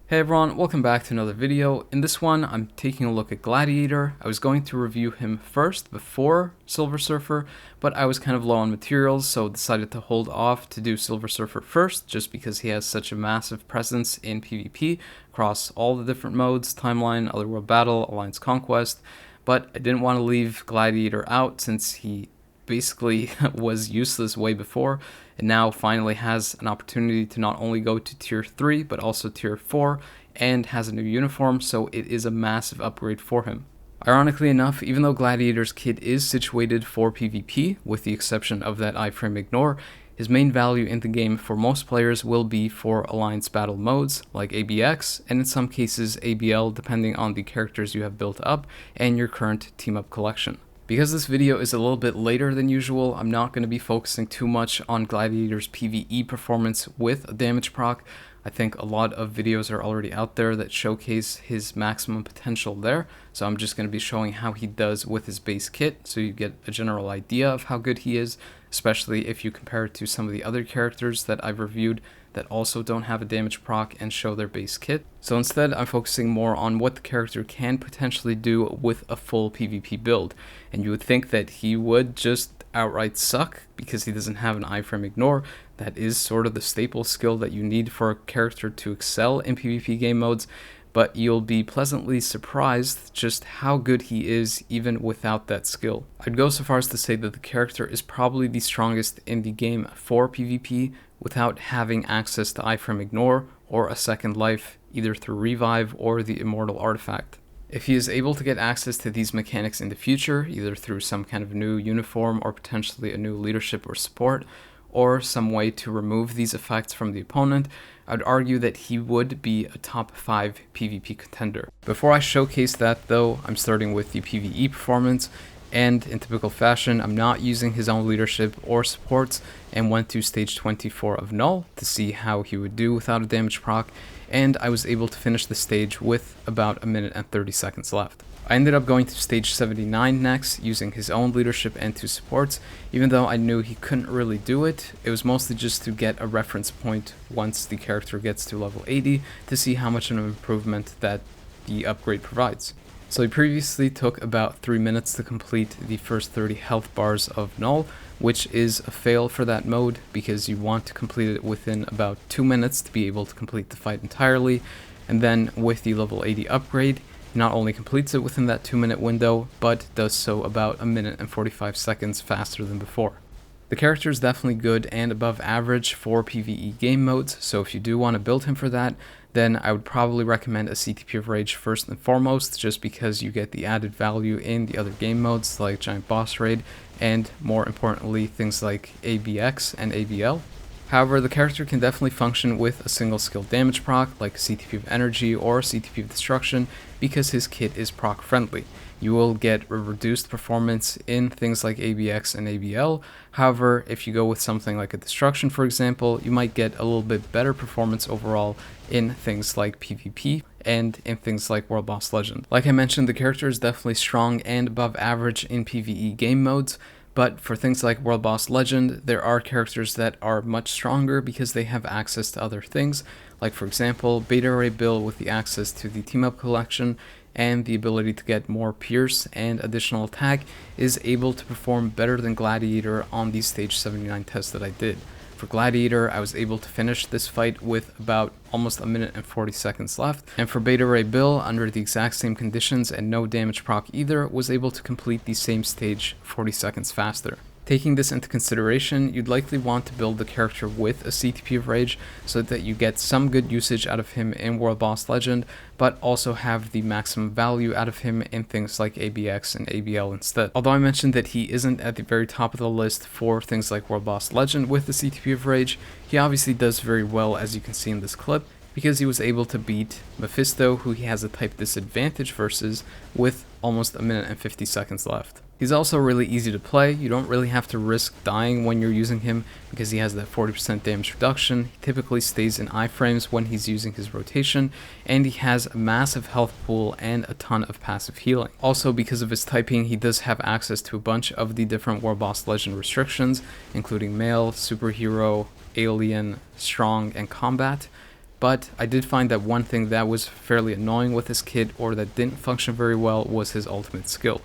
Hey everyone, welcome back to another video. In this one, I'm taking a look at Gladiator. I was going to review him first before Silver Surfer, but I was kind of low on materials, so decided to hold off to do Silver Surfer first, just because he has such a massive presence in PvP across all the different modes, Timeline, Otherworld Battle, Alliance Conquest, but I didn't want to leave Gladiator out since he basically was useless way before, and now finally has an opportunity to not only go to tier 3 but also tier 4, and has a new uniform, so it is a massive upgrade for him. Ironically enough, even though Gladiator's kit is situated for PvP, with the exception of that iframe ignore, his main value in the game for most players will be for Alliance battle modes like ABX, and in some cases ABL, depending on the characters you have built up and your current team up collection. Because this video is a little bit later than usual, I'm not going to be focusing too much on Gladiator's PvE performance with a damage proc. I think a lot of videos are already out there that showcase his maximum potential there, so I'm just going to be showing how he does with his base kit, so you get a general idea of how good he is, especially if you compare it to some of the other characters that I've reviewed that also don't have a damage proc and show their base kit. So instead, I'm focusing more on what the character can potentially do with a full PvP build, and you would think that he would just outright suck because he doesn't have an iframe ignore. That is sort of the staple skill that you need for a character to excel in PvP game modes, but you'll be pleasantly surprised just how good he is even without that skill. I'd go so far as to say that the character is probably the strongest in the game for PvP without having access to iframe ignore or a second life, either through revive or the immortal artifact. If he is able to get access to these mechanics in the future, either through some kind of new uniform or potentially a new leadership or support, or some way to remove these effects from the opponent, I'd argue that he would be a top 5 PvP contender. Before I showcase that though, I'm starting with the PvE performance, and in typical fashion, I'm not using his own leadership or supports, and went to stage 24 of Null to see how he would do without a damage proc, and I was able to finish the stage with about 1 minute and 30 seconds left. I ended up going to stage 79 next, using his own leadership and 2 supports. Even though I knew he couldn't really do it, it was mostly just to get a reference point once the character gets to level 80 to see how much of an improvement that the upgrade provides. So he previously took about 3 minutes to complete the first 30 health bars of Null, which is a fail for that mode because you want to complete it within about 2 minutes to be able to complete the fight entirely, and then with the level 80 upgrade, not only completes it within that 2-minute window, but does so about 1 minute and 45 seconds faster than before. The character is definitely good and above average for PvE game modes, so if you do want to build him for that, then I would probably recommend a CTP of Rage first and foremost, just because you get the added value in the other game modes like Giant Boss Raid, and more importantly things like ABX and ABL. However, the character can definitely function with a single skill damage proc, like CTP of Energy or CTP of Destruction, because his kit is proc friendly. You will get a reduced performance in things like ABX and ABL. However, if you go with something like a Destruction, for example, you might get a little bit better performance overall in things like PvP and in things like World Boss Legend. Like I mentioned, the character is definitely strong and above average in PvE game modes, but for things like World Boss Legend, there are characters that are much stronger because they have access to other things, like for example, Beta Ray Bill with the access to the Team Up collection and the ability to get more Pierce and additional attack is able to perform better than Gladiator on the stage 79 test that I did. For Gladiator, I was able to finish this fight with about almost 1 minute and 40 seconds left, and for Beta Ray Bill, under the exact same conditions and no damage proc either, was able to complete the same stage 40 seconds faster. Taking this into consideration, you'd likely want to build the character with a CTP of Rage so that you get some good usage out of him in World Boss Legend, but also have the maximum value out of him in things like ABX and ABL instead. Although I mentioned that he isn't at the very top of the list for things like World Boss Legend with the CTP of Rage, he obviously does very well, as you can see in this clip, because he was able to beat Mephisto, who he has a type disadvantage versus, with almost 1 minute and 50 seconds left. He's also really easy to play. You don't really have to risk dying when you're using him because he has that 40% damage reduction. He typically stays in iframes when he's using his rotation, and he has a massive health pool and a ton of passive healing. Also, because of his typing, he does have access to a bunch of the different World Boss Legend restrictions, including Male, Superhero, Alien, Strong, and Combat. but I did find that one thing that was fairly annoying with this kit, or that didn't function very well, was his ultimate skill.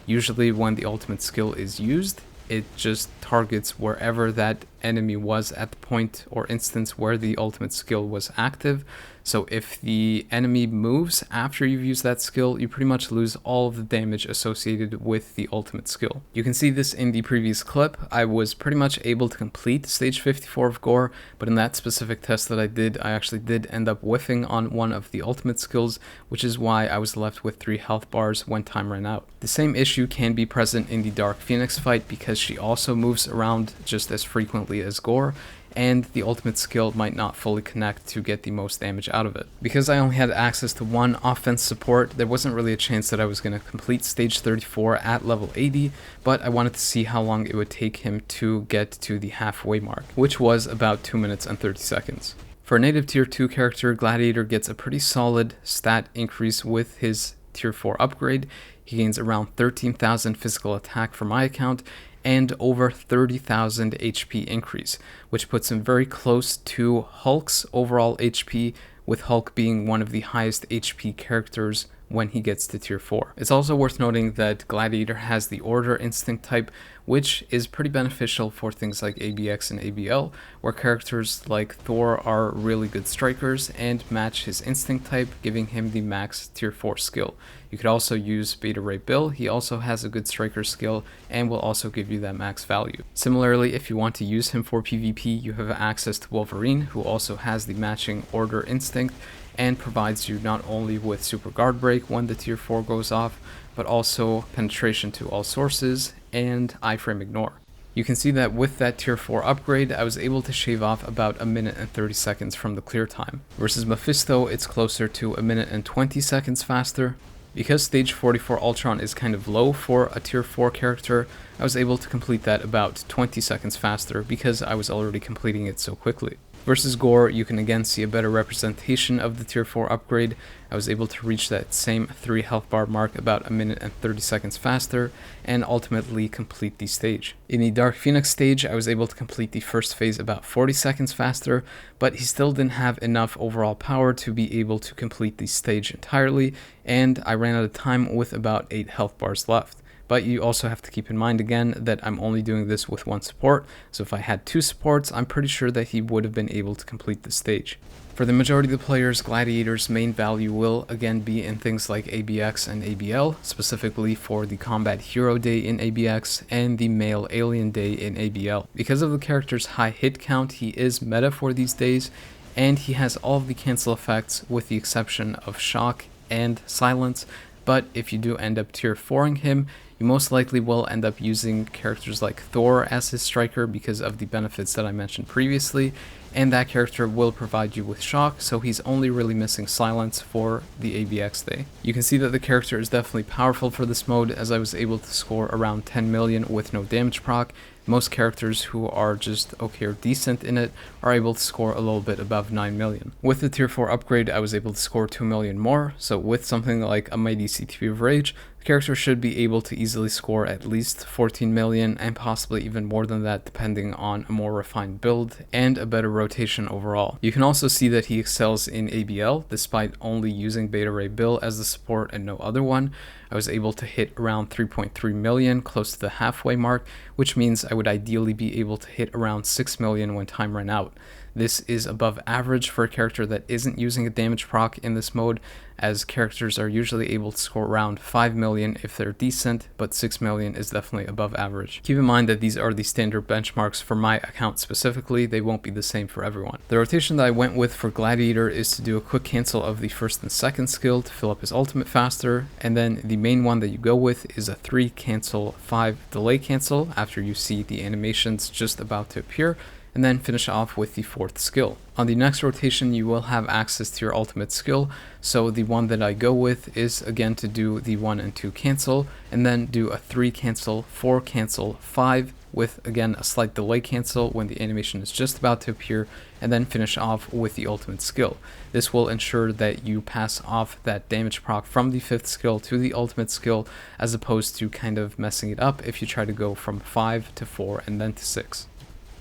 Usually when the ultimate skill is used, it just targets wherever that enemy was at the point or instance where the ultimate skill was active. So if the enemy moves after you've used that skill, you pretty much lose all of the damage associated with the ultimate skill. You can see this in the previous clip. I was pretty much able to complete stage 54 of Gore, but in that specific test that I did, I actually did end up whiffing on one of the ultimate skills, which is why I was left with 3 health bars when time ran out. The same issue can be present in the Dark Phoenix fight because she also moves around just as frequently as Gore, and the ultimate skill might not fully connect to get the most damage out of it. Because I only had access to one offense support, there wasn't really a chance that I was going to complete stage 34 at level 80, but I wanted to see how long it would take him to get to the halfway mark, which was about 2 minutes and 30 seconds. For a native tier 2 character, Gladiator gets a pretty solid stat increase with his tier 4 upgrade. He gains around 13,000 physical attack for my account, and over 30,000 HP increase, which puts him very close to Hulk's overall HP, with Hulk being one of the highest HP characters when he gets to tier 4. It's also worth noting that Gladiator has the Order Instinct type, which is pretty beneficial for things like ABX and ABL, where characters like Thor are really good strikers and match his Instinct type, giving him the max tier 4 skill. You could also use Beta Ray Bill. He also has a good striker skill and will also give you that max value. Similarly, if you want to use him for PvP, you have access to Wolverine, who also has the matching Order Instinct and provides you not only with Super Guard Break when the tier 4 goes off, but also penetration to all sources and iframe ignore. You can see that with that tier 4 upgrade, I was able to shave off about 1 minute and 30 seconds from the clear time. Versus Mephisto, it's closer to 1 minute and 20 seconds faster. Because stage 44 Ultron is kind of low for a tier 4 character, I was able to complete that about 20 seconds faster because I was already completing it so quickly. Versus Gore, you can again see a better representation of the tier 4 upgrade. I was able to reach that same 3 health bar mark about 1 minute and 30 seconds faster and ultimately complete the stage. In the Dark Phoenix stage, I was able to complete the first phase about 40 seconds faster, but he still didn't have enough overall power to be able to complete the stage entirely, and I ran out of time with about 8 health bars left. But you also have to keep in mind again that I'm only doing this with 1 support, so if I had 2 supports, I'm pretty sure that he would have been able to complete the stage. For the majority of the players, Gladiator's main value will again be in things like ABX and ABL, specifically for the Combat Hero Day in ABX and the Male Alien Day in ABL. Because of the character's high hit count, he is meta for these days, and he has all of the cancel effects with the exception of Shock and Silence, but if you do end up tier 4ing him, you most likely will end up using characters like Thor as his striker because of the benefits that I mentioned previously, and that character will provide you with Shock, so he's only really missing Silence for the ABX day. You can see that the character is definitely powerful for this mode, as I was able to score around 10 million with no damage proc. Most characters who are just okay or decent in it are able to score a little bit above 9 million. With the tier 4 upgrade, I was able to score 2 million more, so with something like a Mighty CTP of Rage, the character should be able to easily score at least 14 million and possibly even more than that depending on a more refined build and a better rotation overall. You can also see that he excels in ABL despite only using Beta Ray Bill as the support and no other one. I was able to hit around 3.3 million, close to the halfway mark, which means I would ideally be able to hit around 6 million when time ran out. This is above average for a character that isn't using a damage proc in this mode, as characters are usually able to score around 5 million if they're decent, but 6 million is definitely above average. Keep in mind that these are the standard benchmarks for my account specifically, they won't be the same for everyone. The rotation that I went with for Gladiator is to do a quick cancel of the first and second skill to fill up his ultimate faster, and then the main one that you go with is a 3 cancel 5 delay cancel after you see the animations just about to appear, and then finish off with the 4th skill. On the next rotation, you will have access to your ultimate skill, so the one that I go with is again to do the 1 and 2 cancel, and then do a 3 cancel, 4 cancel, 5, with again a slight delay cancel when the animation is just about to appear, and then finish off with the ultimate skill. This will ensure that you pass off that damage proc from the 5th skill to the ultimate skill, as opposed to kind of messing it up if you try to go from 5 to 4 and then to 6.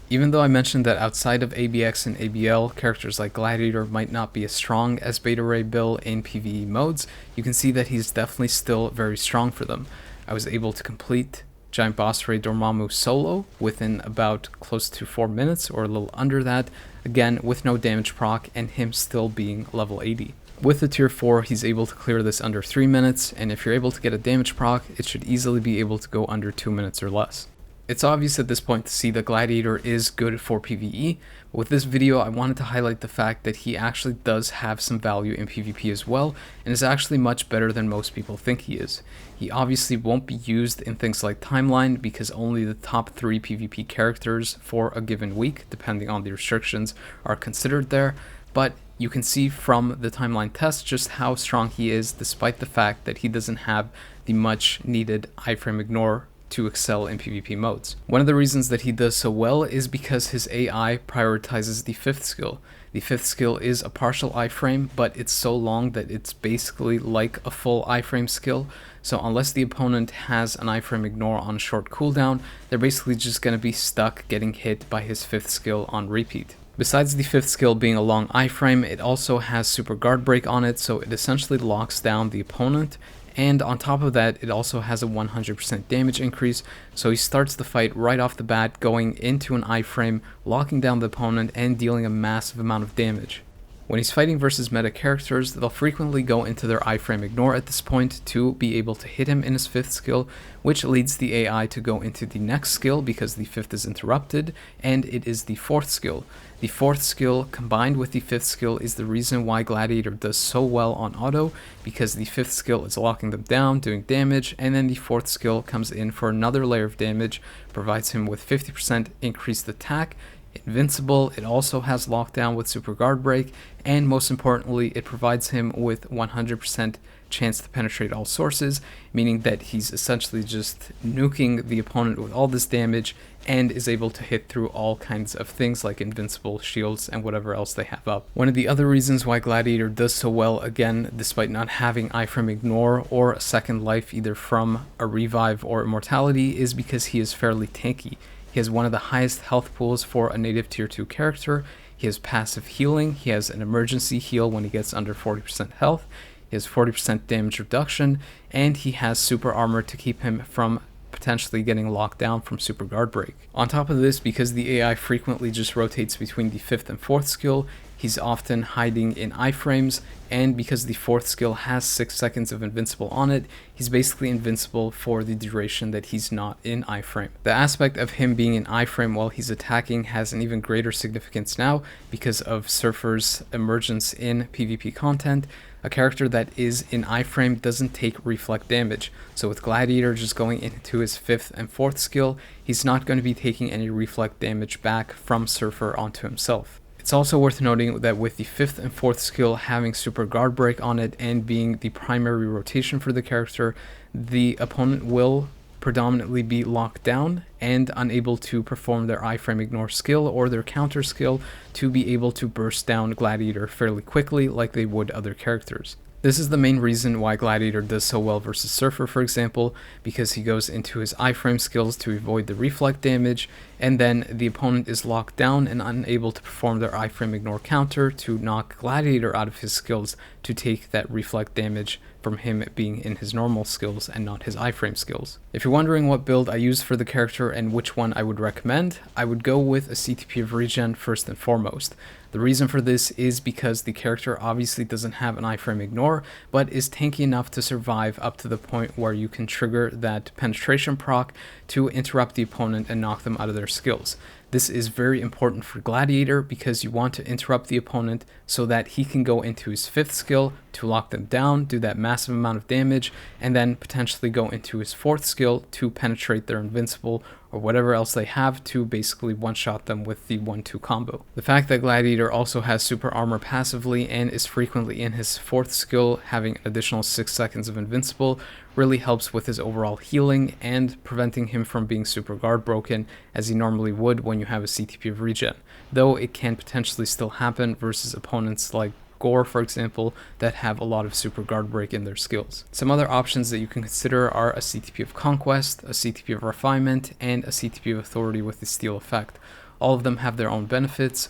Even though I mentioned that outside of ABX and ABL, characters like Gladiator might not be as strong as Beta Ray Bill in PvE modes, you can see that he's definitely still very strong for them. I was able to complete Giant Boss Ray Dormammu solo within about close to 4 minutes, or a little under that, again with no damage proc and him still being level 80. With the tier 4, he's able to clear this under 3 minutes, and if you're able to get a damage proc, it should easily be able to go under 2 minutes or less. It's obvious at this point to see that Gladiator is good for PvE, but with this video I wanted to highlight the fact that he actually does have some value in PvP as well, and is actually much better than most people think he is. He obviously won't be used in things like Timeline because only the top 3 PvP characters for a given week, depending on the restrictions, are considered there, but you can see from the Timeline test just how strong he is despite the fact that he doesn't have the much needed iframe ignore to excel in PvP modes. One of the reasons that he does so well is because his AI prioritizes the 5th skill. The 5th skill is a partial iframe, but it's so long that it's basically like a full iframe skill, so unless the opponent has an iframe ignore on a short cooldown, they're basically just going to be stuck getting hit by his 5th skill on repeat. Besides the 5th skill being a long iframe, it also has super guard break on it, so it essentially locks down the opponent. And on top of that, it also has a 100% damage increase, so he starts the fight right off the bat going into an iframe, locking down the opponent and dealing a massive amount of damage. When he's fighting versus meta characters, they'll frequently go into their iframe ignore at this point to be able to hit him in his 5th skill, which leads the AI to go into the next skill because the 5th is interrupted, and it is the 4th skill. The 4th skill combined with the 5th skill is the reason why Gladiator does so well on auto, because the 5th skill is locking them down, doing damage, and then the 4th skill comes in for another layer of damage, provides him with 50% increased attack, invincible, it also has lockdown with super guard break, and most importantly it provides him with 100% chance to penetrate all sources, meaning that he's essentially just nuking the opponent with all this damage and is able to hit through all kinds of things like invincible, shields, and whatever else they have up. One of the other reasons why Gladiator does so well, again, despite not having iframe ignore or a second life either from a revive or immortality, is because he is fairly tanky. He has one of the highest health pools for a native tier 2 character, he has passive healing, he has an emergency heal when he gets under 40% health, he has 40% damage reduction, and he has super armor to keep him from potentially getting locked down from super guard break. On top of this, because the AI frequently just rotates between the 5th and 4th skill, he's often hiding in iframes, and because the 4th skill has 6 seconds of invincible on it, he's basically invincible for the duration that he's not in iframe. The aspect of him being in iframe while he's attacking has an even greater significance now because of Surfer's emergence in PvP content. A character that is in iframe doesn't take reflect damage, so with Gladiator just going into his 5th and 4th skill, he's not going to be taking any reflect damage back from Surfer onto himself. It's also worth noting that with the 5th and 4th skill having super guard break on it and being the primary rotation for the character, the opponent will predominantly be locked down and unable to perform their iframe ignore skill or their counter skill to be able to burst down Gladiator fairly quickly like they would other characters. This is the main reason why Gladiator does so well versus Surfer, for example, because he goes into his iframe skills to avoid the reflect damage, and then the opponent is locked down and unable to perform their iframe ignore counter to knock Gladiator out of his skills to take that reflect damage from him being in his normal skills and not his iframe skills. If you're wondering what build I use for the character and which one I would recommend, I would go with a CTP of regen first and foremost. The reason for this is because the character obviously doesn't have an iframe ignore, but is tanky enough to survive up to the point where you can trigger that penetration proc to interrupt the opponent and knock them out of their skills. This is very important for Gladiator because you want to interrupt the opponent so that he can go into his 5th skill to lock them down, do that massive amount of damage, and then potentially go into his 4th skill to penetrate their invincible or whatever else they have to basically one-shot them with the 1-2 combo. The fact that Gladiator also has super armor passively and is frequently in his 4th skill, having an additional 6 seconds of invincible, really helps with his overall healing and preventing him from being super guard broken as he normally would when you have a CTP of regen, though it can potentially still happen versus opponents like Gore, for example, that have a lot of super guard break in their skills. Some other options that you can consider are a CTP of Conquest, a CTP of Refinement, and a CTP of Authority with the Steal effect. All of them have their own benefits.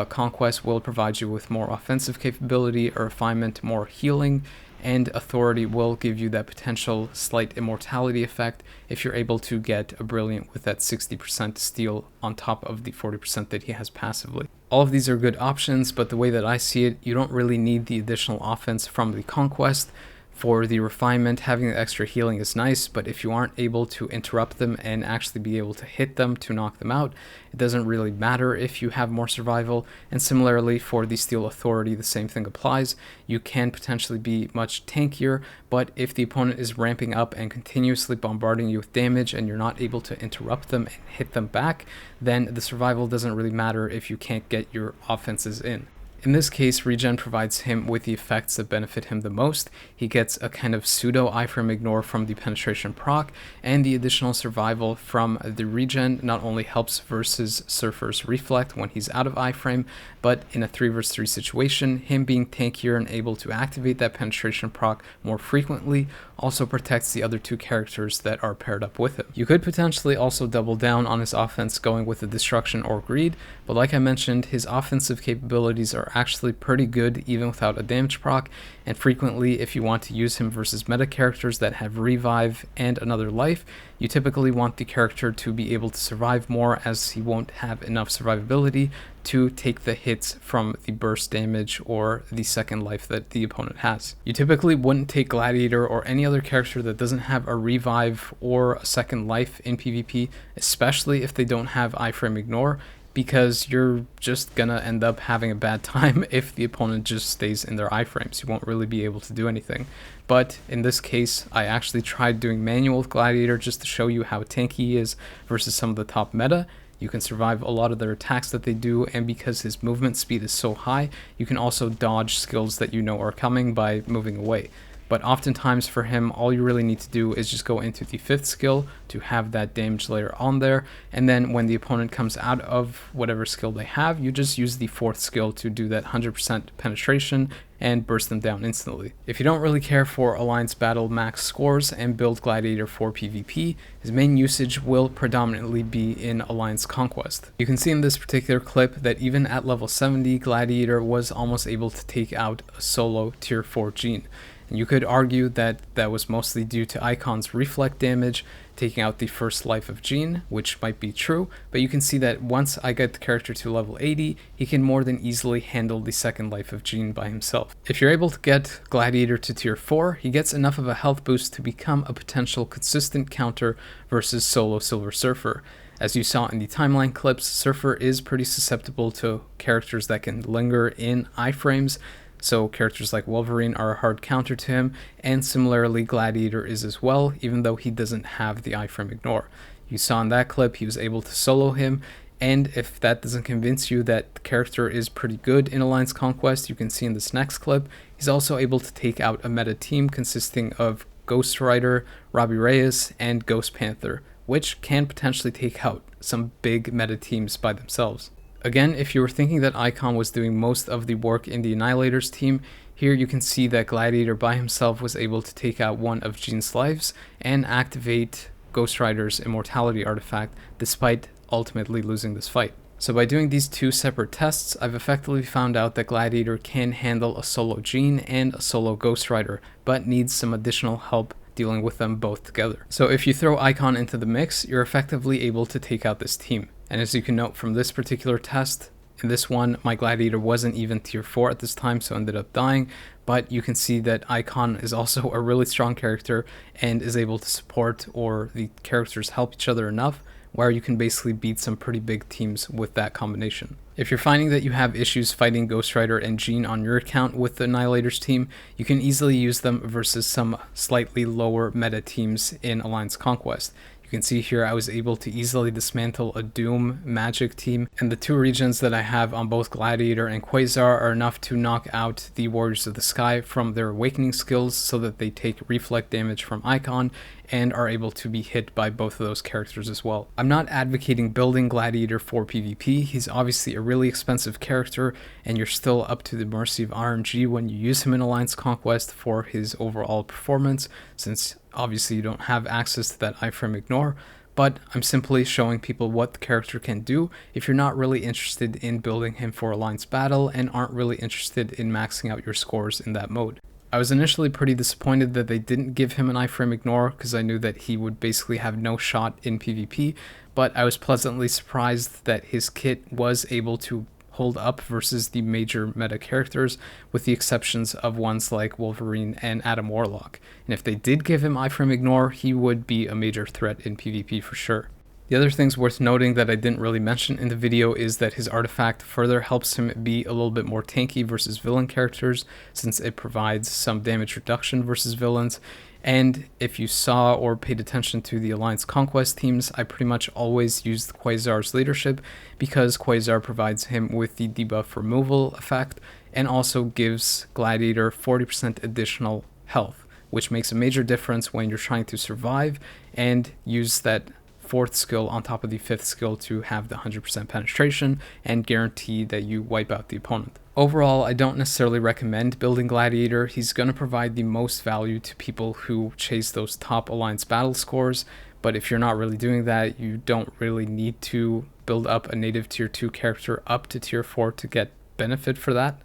Conquest will provide you with more offensive capability, a refinement, more healing, and authority will give you that potential slight immortality effect if you're able to get a brilliant with that 60% steal on top of the 40% that he has passively. All of these are good options, but the way that I see it, you don't really need the additional offense from the conquest. For the refinement, having the extra healing is nice, but if you aren't able to interrupt them and actually be able to hit them to knock them out, it doesn't really matter if you have more survival. And similarly for the Steel Authority, the same thing applies. You can potentially be much tankier, but if the opponent is ramping up and continuously bombarding you with damage and you're not able to interrupt them and hit them back, then the survival doesn't really matter if you can't get your offenses in. In this case, regen provides him with the effects that benefit him the most. He gets a kind of pseudo iframe ignore from the penetration proc, and the additional survival from the regen not only helps versus Surfer's reflect when he's out of iframe, but in a 3 vs 3 situation, him being tankier and able to activate that penetration proc more frequently also protects the other 2 characters that are paired up with him. You could potentially also double down on his offense going with the destruction or greed, but like I mentioned, his offensive capabilities are actually pretty good even without a damage proc, and frequently if you want to use him versus meta characters that have revive and another life, you typically want the character to be able to survive more, as he won't have enough survivability to take the hits from the burst damage or the second life that the opponent has. You typically wouldn't take Gladiator or any other character that doesn't have a revive or a second life in PvP, especially if they don't have iframe ignore, because you're just gonna end up having a bad time if the opponent just stays in their iframes. You won't really be able to do anything. But in this case, I actually tried doing manual with Gladiator just to show you how tanky he is versus some of the top meta. You can survive a lot of their attacks that they do, and because his movement speed is so high, you can also dodge skills that you know are coming by moving away. But oftentimes for him, all you really need to do is just go into the 5th skill to have that damage layer on there, and then when the opponent comes out of whatever skill they have, you just use the 4th skill to do that 100% penetration and burst them down instantly. If you don't really care for Alliance Battle max scores and build Gladiator for PvP, his main usage will predominantly be in Alliance Conquest. You can see in this particular clip that even at level 70, Gladiator was almost able to take out a solo tier 4 Gene. And you could argue that that was mostly due to Icon's reflect damage, taking out the first life of Gene, which might be true, but you can see that once I get the character to level 80, he can more than easily handle the second life of Gene by himself. If you're able to get Gladiator to tier 4, he gets enough of a health boost to become a potential consistent counter versus solo Silver Surfer. As you saw in the timeline clips, Surfer is pretty susceptible to characters that can linger in iframes, so characters like Wolverine are a hard counter to him, and similarly Gladiator is as well, even though he doesn't have the iframe ignore. You saw in that clip he was able to solo him, and if that doesn't convince you that the character is pretty good in Alliance Conquest, you can see in this next clip, he's also able to take out a meta team consisting of Ghost Rider, Robbie Reyes, and Ghost Panther, which can potentially take out some big meta teams by themselves. Again, if you were thinking that Icon was doing most of the work in the Annihilator's team, here you can see that Gladiator by himself was able to take out one of Gene's lives and activate Ghost Rider's immortality artifact, despite ultimately losing this fight. So by doing these 2 separate tests, I've effectively found out that Gladiator can handle a solo Gene and a solo Ghost Rider, but needs some additional help dealing with them both together. So if you throw Icon into the mix, you're effectively able to take out this team. And as you can note from this particular test, in this one, my Gladiator wasn't even tier 4 at this time, so ended up dying, but you can see that Icon is also a really strong character and is able to support, or the characters help each other enough, where you can basically beat some pretty big teams with that combination. If you're finding that you have issues fighting Ghost Rider and Gene on your account with the Annihilator's team, you can easily use them versus some slightly lower meta teams in Alliance Conquest. You can see here I was able to easily dismantle a Doom magic team, and the 2 regions that I have on both Gladiator and Quasar are enough to knock out the Warriors of the Sky from their awakening skills so that they take reflect damage from Icon and are able to be hit by both of those characters as well. I'm not advocating building Gladiator for PvP. He's obviously a really expensive character and you're still up to the mercy of RNG when you use him in Alliance Conquest for his overall performance, since obviously you don't have access to that iframe ignore. but I'm simply showing people what the character can do if you're not really interested in building him for Alliance Battle and aren't really interested in maxing out your scores in that mode. I was initially pretty disappointed that they didn't give him an iframe ignore because I knew that he would basically have no shot in PvP, but I was pleasantly surprised that his kit was able to hold up versus the major meta characters, with the exceptions of ones like Wolverine and Adam Warlock. And if they did give him iframe ignore, he would be a major threat in PvP for sure. The other things worth noting that I didn't really mention in the video is that his artifact further helps him be a little bit more tanky versus villain characters, since it provides some damage reduction versus villains. And if you saw or paid attention to the Alliance Conquest teams, I pretty much always used Quasar's leadership because Quasar provides him with the debuff removal effect and also gives Gladiator 40% additional health, which makes a major difference when you're trying to survive and use that fourth skill on top of the fifth skill to have the 100% penetration and guarantee that you wipe out the opponent. Overall, I don't necessarily recommend building Gladiator. He's going to provide the most value to people who chase those top Alliance battle scores, but if you're not really doing that, you don't really need to build up a native tier 2 character up to tier 4 to get benefit for that.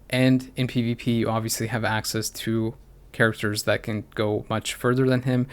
And in PvP, you obviously have access to characters that can go much further than him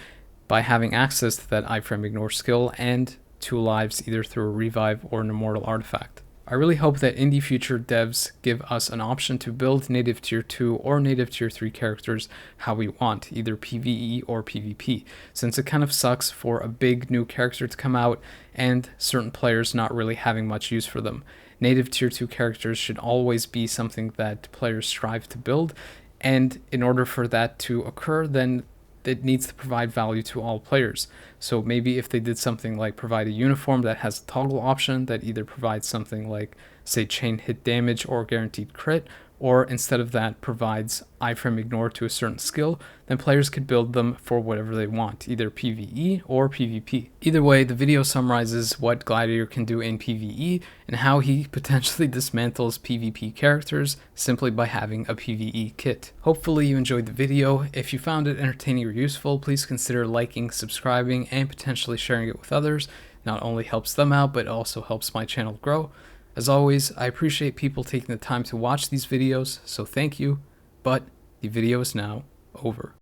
by having access to that iframe ignore skill and 2 lives either through a revive or an immortal artifact. I really hope that in the future devs give us an option to build native tier 2 or native tier 3 characters how we want, either PvE or PvP, since it kind of sucks for a big new character to come out and certain players not really having much use for them. Native tier 2 characters should always be something that players strive to build, and in order for that to occur, then it needs to provide value to all players. So maybe if they did something like provide a uniform that has a toggle option that either provides something like, say, chain hit damage or guaranteed crit, or instead of that provides iframe ignore to a certain skill, then players could build them for whatever they want, either PvE or PvP. Either way, the video summarizes what Gladiator can do in PvE and how he potentially dismantles PvP characters simply by having a PvE kit. Hopefully you enjoyed the video. If you found it entertaining or useful, please consider liking, subscribing, and potentially sharing it with others. Not only helps them out, but also helps my channel grow. As always, I appreciate people taking the time to watch these videos, so thank you, but the video is now over.